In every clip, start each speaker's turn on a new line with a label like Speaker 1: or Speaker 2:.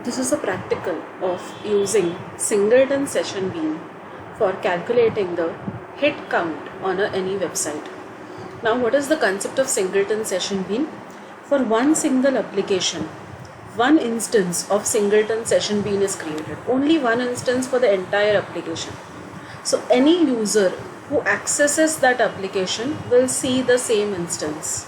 Speaker 1: This is a practical of using singleton session bean for calculating the hit count on any website. Now, what is the concept of singleton session bean? For one single application, one instance of singleton session bean is created. Only one instance for the entire application. So, any user who accesses that application will see the same instance.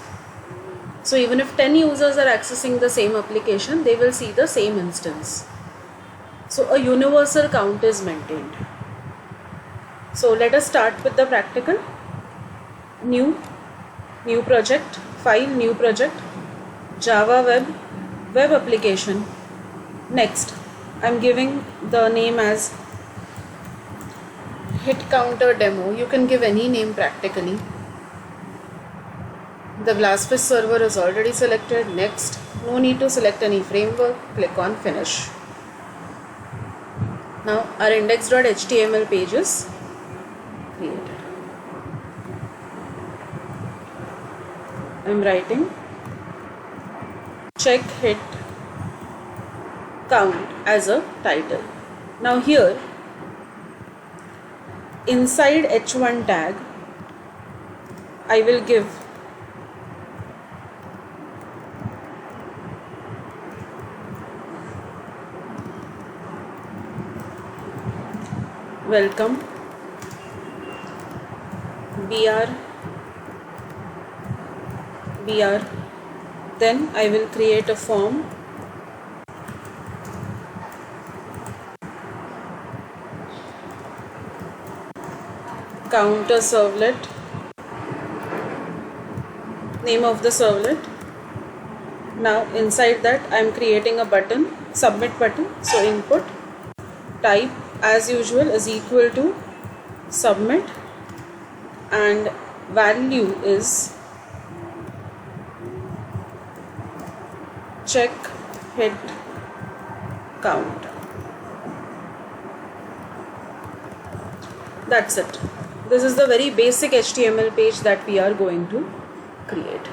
Speaker 1: So even if 10 users are accessing the same application, they will see the same instance. So a universal count is maintained. So let us start with the practical. New project, file, new project, Java web application. Next, I am giving the name as hit counter demo. You can give any name practically. The Glassfish server is already selected. Next, no need to select any framework. Click on finish. Now our index.html page is created. I am writing check hit count as a title. Now here inside h1 tag I will give welcome br, then I will create a form, counter servlet, name of the servlet. Now inside that I am creating a button, submit button. So input type as usual is equal to submit and value is check hit count. That's it. This is the very basic HTML page that we are going to create.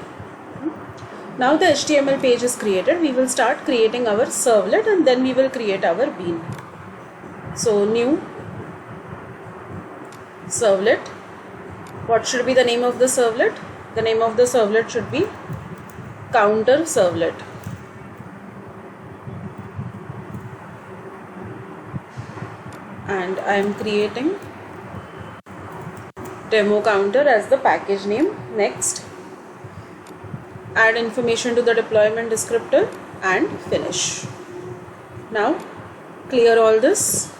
Speaker 1: Now the HTML page is created. We will start creating our servlet and then we will create our bean. So new servlet. What should be the name of the servlet? The name of the servlet should be counter servlet. And I am creating demo counter as the package name. Next, add information to the deployment descriptor and finish. Now clear all this.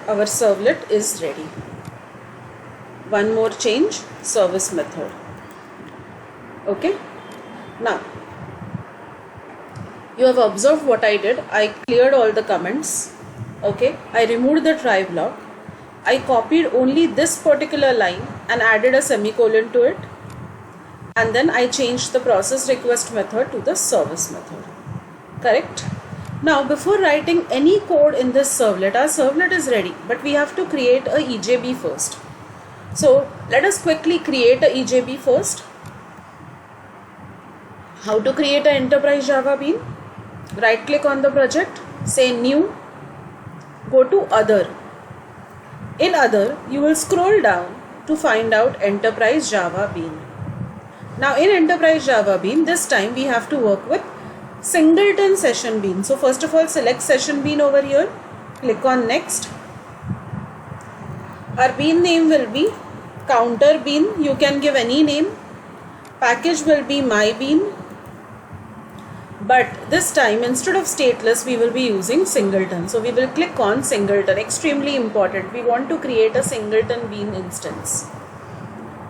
Speaker 1: Our servlet is ready. One more change, service method. Okay. Now, you have observed what I did. I cleared all the comments. Okay. I removed the try block. I copied only this particular line and added a semicolon to it. And then I changed the process request method to the service method. Correct? Now, before writing any code in this servlet, our servlet is ready, but we have to create a EJB first. So, let us quickly create a EJB first. How to create an enterprise Java bean? Right click on the project, say new, go to other. In other, you will scroll down to find out enterprise Java bean. Now, in enterprise Java bean, this time we have to work with singleton session bean. So first of all, select session bean over here, click on next. Our bean name will be counter bean. You can give any name. Package will be my bean, but this time instead of stateless we will be using singleton. So we will click on singleton. Extremely important. We want to create a singleton bean instance.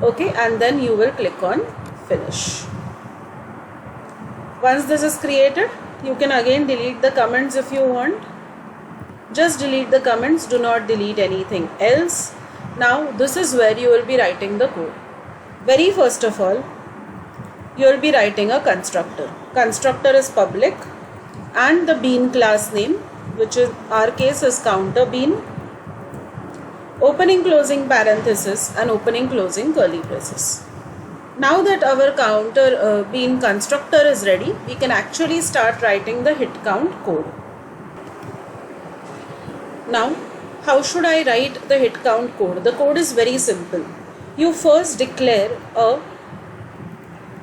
Speaker 1: Okay, and then you will click on finish. Once this is created, you can again delete the comments if you want. Just delete the comments, do not delete anything else. Now this is where you will be writing the code. Very first of all, you will be writing a constructor. Constructor is public and the bean class name, which in our case is counter bean, opening closing parenthesis and opening closing curly braces. Now that our counter bean constructor is ready, we can actually start writing the hit count code. Now, how should I write the hit count code? The code is very simple. You first declare a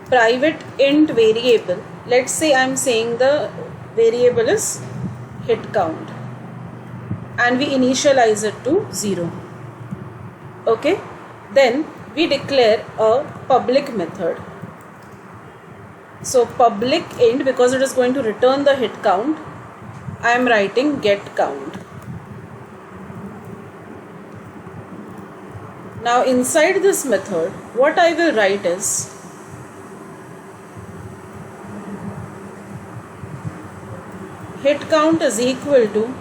Speaker 1: private int variable. Let's say I am saying the variable is hit count and we initialize it to 0. Okay, then we declare a public method. So public int, because it is going to return the hit count, I am writing get count. Now inside this method, what I will write is hit count is equal to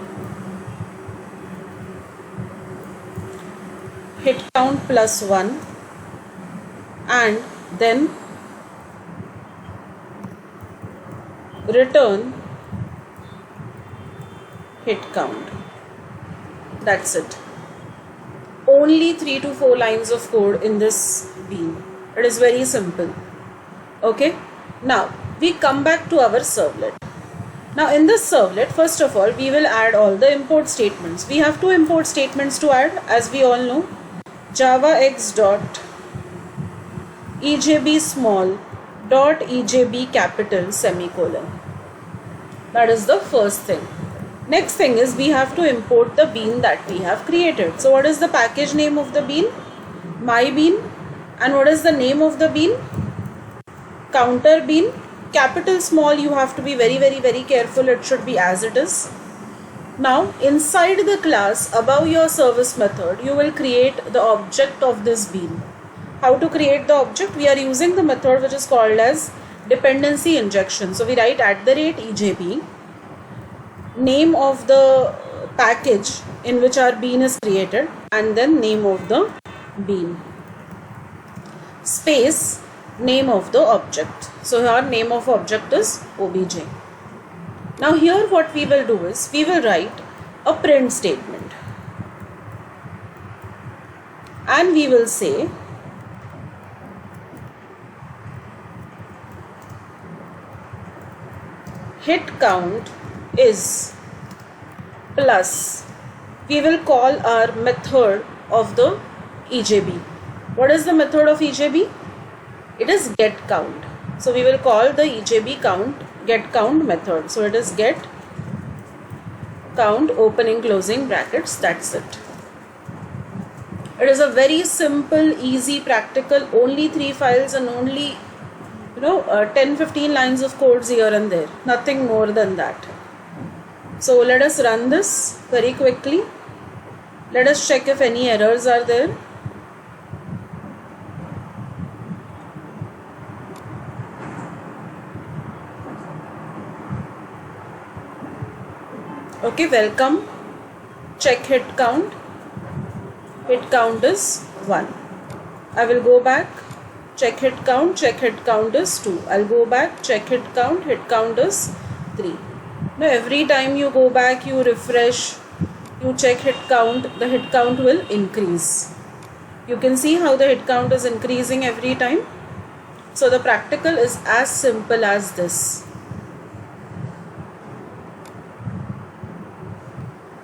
Speaker 1: hit count plus 1 and then return hit count. That's it. Only 3 to 4 lines of code in this bean. It is very simple. Okay. Now we come back to our servlet. Now in this servlet, first of all, we will add all the import statements. We have 2 import statements to add, as we all know. javax dot EJB small dot EJB capital semicolon. That is the first thing. Next thing is we have to import the bean that we have created. So what is the package name of the bean? My bean. And what is the name of the bean? Counter bean. Capital small, you have to be very careful. It should be as it is. Now inside the class above your service method, you will create the object of this bean. How to create the object? We are using the method which is called as dependency injection. So we write @EJB, name of the package in which our bean is created, and then name of the bean, space name of the object. So our name of object is obj. Now here what we will do is we will write a print statement and we will say hit count is plus, we will call our method of the EJB. What is the method of EJB? It is get count. So we will call the EJB get count method. So it is get count opening closing brackets. That's it. It is a very simple, easy, practical, only 3 files and only 10-15 lines of codes here and there, nothing more than that. So let us run this very quickly. Let us check if any errors are there. Okay, welcome. Check hit count. Hit count is 1. I will go back. Check hit count is 2. I'll go back, check hit count is 3. Now every time you go back, you refresh, you check hit count, the hit count will increase. You can see how the hit count is increasing every time. So the practical is as simple as this.